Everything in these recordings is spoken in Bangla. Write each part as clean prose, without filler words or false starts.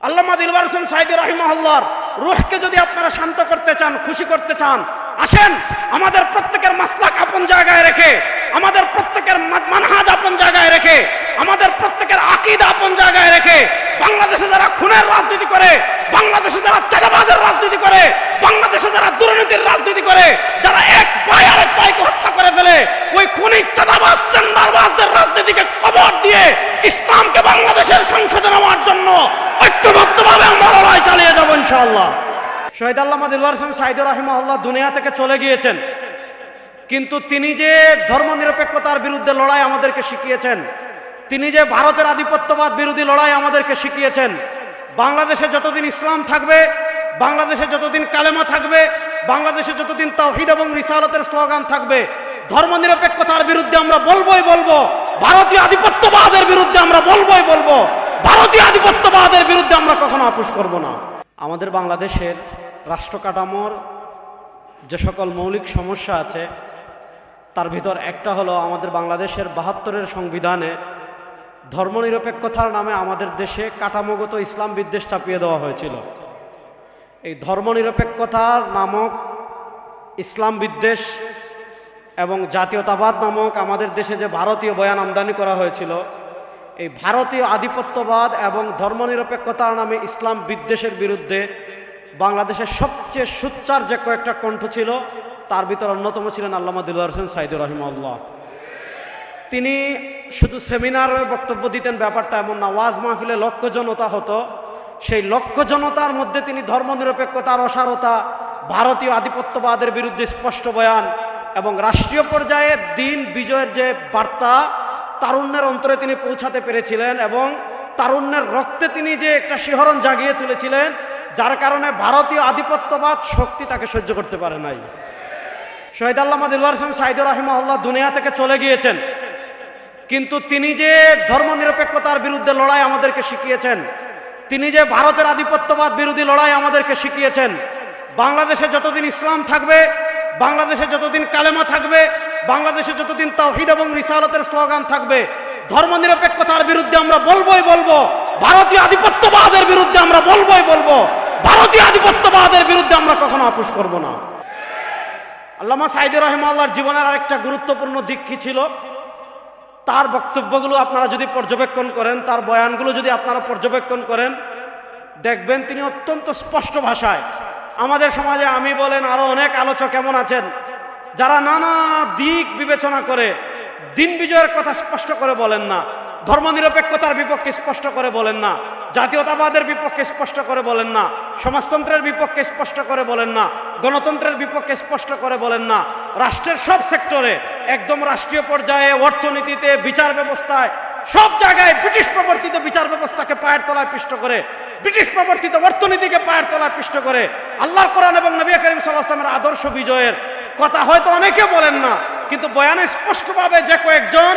আল্লামা দিলওয়ার হোসেন সাঈদী রাহিমাহুল্লাহর রূহকে যদি আপনারা শান্ত করতে চান, খুশি করতে চান, আসেন আমাদের প্রত্যেকের মাসলাক আপন জায়গায় রেখে, আমাদের প্রত্যেকের মানহাজ আপন জায়গায় রেখে, আমাদের প্রত্যেকের আকীদা আপন জায়গায় রেখে, বাংলাদেশে যারা খুনের রাজনীতি করে, বাংলাদেশে যারা চাঁদাবাজের রাজনীতি করে, বাংলাদেশে যারা দুর্নীতির রাজনীতি করে, যারা এক ভাই আরেক ভাইকে হত্যা করে ফেলে, ওই খুনি চাঁদাবাজ টেন্ডারবাজদের রাজনীতিকে কবর দিয়ে ইসলামকে বাংলাদেশের সংসদে নেওয়ার জন্য ঐক্যবদ্ধভাবে আমরা লড়াই চালিয়ে যাবো ইনশাআল্লাহ। শহীদ আল্লামা দিলওয়ার হোসেন সাঈদী রাহিমাহুল্লাহ দুনিয়া থেকে চলে গিয়েছেন, কিন্তু তিনি যে ধর্মনিরপেক্ষতার বিরুদ্ধে লড়াই আমাদেরকে শিখিয়েছেন, তিনি যে ভারতের আধিপত্যবাদ বিরোধী লড়াই আমাদেরকে শিখিয়েছেন, বাংলাদেশে যতদিন ইসলাম থাকবে, বাংলাদেশে যতদিন কালেমা থাকবে, বাংলাদেশে যতদিন তাওহীদ এবং রিসালাতের স্লোগান থাকবে, ধর্মনিরপেক্ষতার বিরুদ্ধে আমরা বলবোই বলবো, ভারতীয় আধিপত্যবাদের বিরুদ্ধে আমরা বলবোই বলবো, ভারতীয় আধিপত্যবাদের বিরুদ্ধে আমরা কখনো আপোষ করব না। আমাদের বাংলাদেশের রাষ্ট্র কাঠামোর যে সকল মৌলিক সমস্যা আছে তার ভিতর একটা হলো আমাদের বাংলাদেশের ৭২-এর সংবিধানে ধর্মনিরপেক্ষতার নামে আমাদের দেশে কাঠামোগত ইসলাম বিদ্বেষ চাপিয়ে দেওয়া হয়েছিল। এই ধর্মনিরপেক্ষতার নামক ইসলাম বিদ্বেষ এবং জাতীয়তাবাদ নামক আমাদের দেশে যে ভারতীয় বয়ান আমদানি করা হয়েছিল, এই ভারতীয় আধিপত্যবাদ এবং ধর্মনিরপেক্ষতার নামে ইসলাম বিদ্বেষের বিরুদ্ধে বাংলাদেশের সবচেয়ে সোচ্চার যে কয়েকটা কণ্ঠ ছিল তার ভিতর অন্যতম ছিলেন আল্লামা দিলওয়ার হোসেন সাঈদী রাহিমাহুল্লাহ। তিনি শুধু সেমিনারে বক্তব্য দিতেন ব্যাপারটা এমন না, ওয়াজ মাহফিলে লক্ষ জনতা হতো, সেই লক্ষ জনতার মধ্যে তিনি ধর্মনিরপেক্ষতার অসারতা, ভারতীয় আধিপত্যবাদের বিরুদ্ধে স্পষ্ট বয়ান এবং রাষ্ট্রীয় পর্যায়ে দিন বিজয়ের যে বার্তা তারুণ্যের অন্তরে তিনি পৌঁছাতে পেরেছিলেন এবং তারুণ্যের রক্তে তিনি যে একটা শিহরণ জাগিয়ে তুলেছিলেন, যার কারণে ভারতীয় আধিপত্যবাদ শক্তি তাকে সহ্য করতে পারে নাই। শহীদ আল্লামা দিলওয়ার হোসেন সাঈদী রাহিমাহুল্লাহ দুনিয়া থেকে চলে গিয়েছেন, কিন্তু তিনি যে ধর্মনিরপেক্ষতার বিরুদ্ধে লড়াই আমাদেরকে শিখিয়েছেন, তিনি যে ভারতের আধিপত্যবাদ বিরোধী লড়াই আমাদেরকে শিখিয়েছেন, বাংলাদেশে যতদিন ইসলাম থাকবে, বাংলাদেশে যতদিন কালেমা থাকবে, বাংলাদেশে যতদিন তাওহীদ এবং রিসালাতের স্লোগান থাকবে, ধর্মনিরপেক্ষতার বিরুদ্ধে আমরা বলবোই বলবো, ভারতীয় আধিপত্যবাদের বিরুদ্ধে আমরা বলবোই বলবো, ভারতীয় আধিপত্যবাদের বিরুদ্ধে আমরা কখনো আপোষ করব না। আল্লামা সাঈদী রাহিমাহুল্লাহর জীবনের আরেকটা গুরুত্বপূর্ণ দিক কি ছিল, তার বক্তব্যগুলো আপনারা যদি পর্যবেক্ষণ করেন, তার বয়ানগুলো যদি আপনারা পর্যবেক্ষণ করেন, দেখবেন তিনি অত্যন্ত স্পষ্ট ভাষায় আমাদের সমাজে আমি বলেন আরো অনেক আলোচক এমন আছেন যারা নানা দিক বিবেচনা করে দিন বিজয়ের কথা স্পষ্ট করে বলেন না, ধর্মনিরপেক্ষতার বিপক্ষে স্পষ্ট করে বলেন না, জাতীয়তাবাদের বিপক্ষে স্পষ্ট করে বলেন না, সমাজতন্ত্রের বিপক্ষে স্পষ্ট করে বলেন না, গণতন্ত্রের বিপক্ষে স্পষ্ট করে বলেন না, রাষ্ট্রের সব সেক্টরে একদম রাষ্ট্রীয় পর্যায়ে, অর্থনীতিতে, বিচার ব্যবস্থায়, সব জায়গায় ব্রিটিশ প্রবর্তিত বিচার ব্যবস্থাকে পায়ের তলায় পিষ্ট করে, ব্রিটিশ প্রবর্তিত অর্থনীতিকে পায়ের তলায় পিষ্ট করে আল্লাহর কোরআন এবং নবী করিম সাল্লাল্লাহু আলাইহি ওয়াসাল্লামের আদর্শ বিজয়ের কথা হয়তো অনেকে বলেন না, কিন্তু বয়ানে স্পষ্টভাবে যে কয়েকজন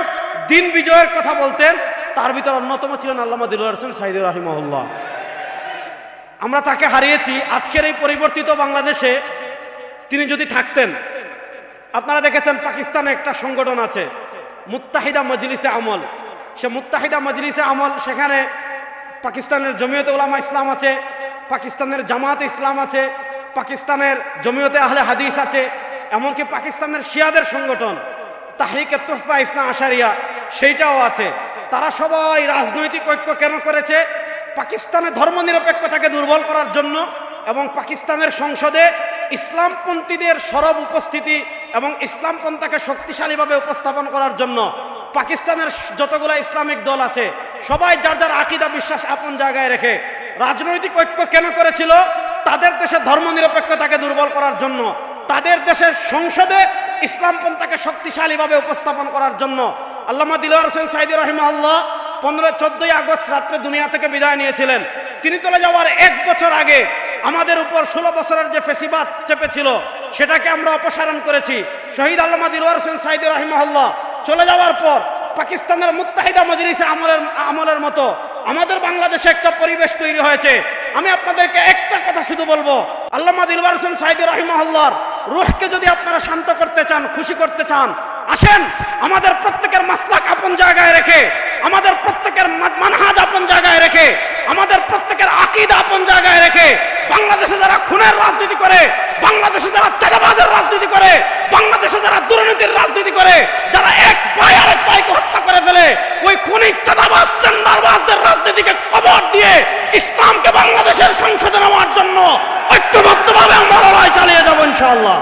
দিন বিজয়ের কথা বলতেন তার ভিতর অন্যতম ছিলেন আল্লামা দিলওয়ার হোসেন সাঈদী রাহিমাহুল্লাহ। আমরা তাকে হারিয়েছি। আজকের এই পরিবর্তিত বাংলাদেশে তিনি যদি থাকতেন, আপনারা দেখেছেন পাকিস্তানে একটা সংগঠন আছে মুত্তাহিদা মজলিসে আমল, সে মুত্তাহিদা মজলিসে আমল, সেখানে পাকিস্তানের জমিয়তে উলামা ইসলাম আছে, পাকিস্তানের জামাতে ইসলাম আছে, পাকিস্তানের জমিয়তে আহলে হাদিস আছে, এমনকি পাকিস্তানের শিয়াদের সংগঠন তাহরিকে তোহফা ইসনা আশারিয়া সেইটাও আছে। তারা সবাই রাজনৈতিক ঐক্য কেন করেছে? পাকিস্তানে ধর্মনিরপেক্ষতাকে দুর্বল করার জন্য এবং পাকিস্তানের সংসদে ইসলামপন্থীদের সরব উপস্থিতি এবং ইসলামপন্থাকে শক্তিশালীভাবে উপস্থাপন করার জন্য। পাকিস্তানের যতগুলো ইসলামিক দল আছে সবাই যার যার আকীদা বিশ্বাস আপন জায়গায় রেখে রাজনৈতিক ঐক্য কেন করেছিল? তাদের দেশে ধর্মনিরপেক্ষতাকে দুর্বল করার জন্য, তাদের দেশের সংসদে ইসলামপন্থাকে শক্তিশালীভাবে উপস্থাপন করার জন্য। আল্লামা দিলওয়ার হোসেন সাঈদী রাহিমাহুল্লাহ 14 আগস্ট রাত্রে দুনিয়া থেকে বিদায় নিয়েছিলেন। তিনি চলে যাওয়ার 1 বছর আগে আমাদের উপর 16 বছরের যে ফেসিবাদ চেপেছিল সেটাকে আমরা অপসারণ করেছি। শহীদ আল্লামা দিলওয়ার হোসেন সাঈদী রাহিমাহুল্লাহ চলে যাওয়ার পর পাকিস্তানের মুত্তাহিদা মজলিসে আমলের মতো আমাদের বাংলাদেশে একটা পরিবেশ তৈরি হয়েছে। আমি আপনাদেরকে একটা কথা শুধু বলবো, আল্লামা দিলওয়ার হোসেন সাঈদী রাহিমাহুল্লাহর রূহকে যদি আপনারা শান্ত করতে চান, খুশি করতে চান, আসেন আমাদের প্রত্যেকের মাসলাক আপন জায়গায় রেখে, আমাদের প্রত্যেকের মানহাজ আপন জায়গায় রেখে, আমাদের প্রত্যেকের আকীদা আপন জায়গায় রেখে বাংলাদেশে যারা খুনের রাজনীতি করে, বাংলাদেশে যারা চাঁদাবাজের রাজনীতি করে, বাংলাদেশে যারা দুর্নীতির রাজনীতি করে, যারা এক ভাই আরেক ভাইকে হত্যা করে ফেলে, ওই খুনি চাঁদাবাজ টেন্ডারবাজদের রাজনীতিকে কবর দিয়ে ইসলামকে বাংলাদেশের সংসদে নেওয়ার জন্য ঐক্যবদ্ধভাবে আমরা লড়াই চালিয়ে যাব ইনশাআল্লাহ।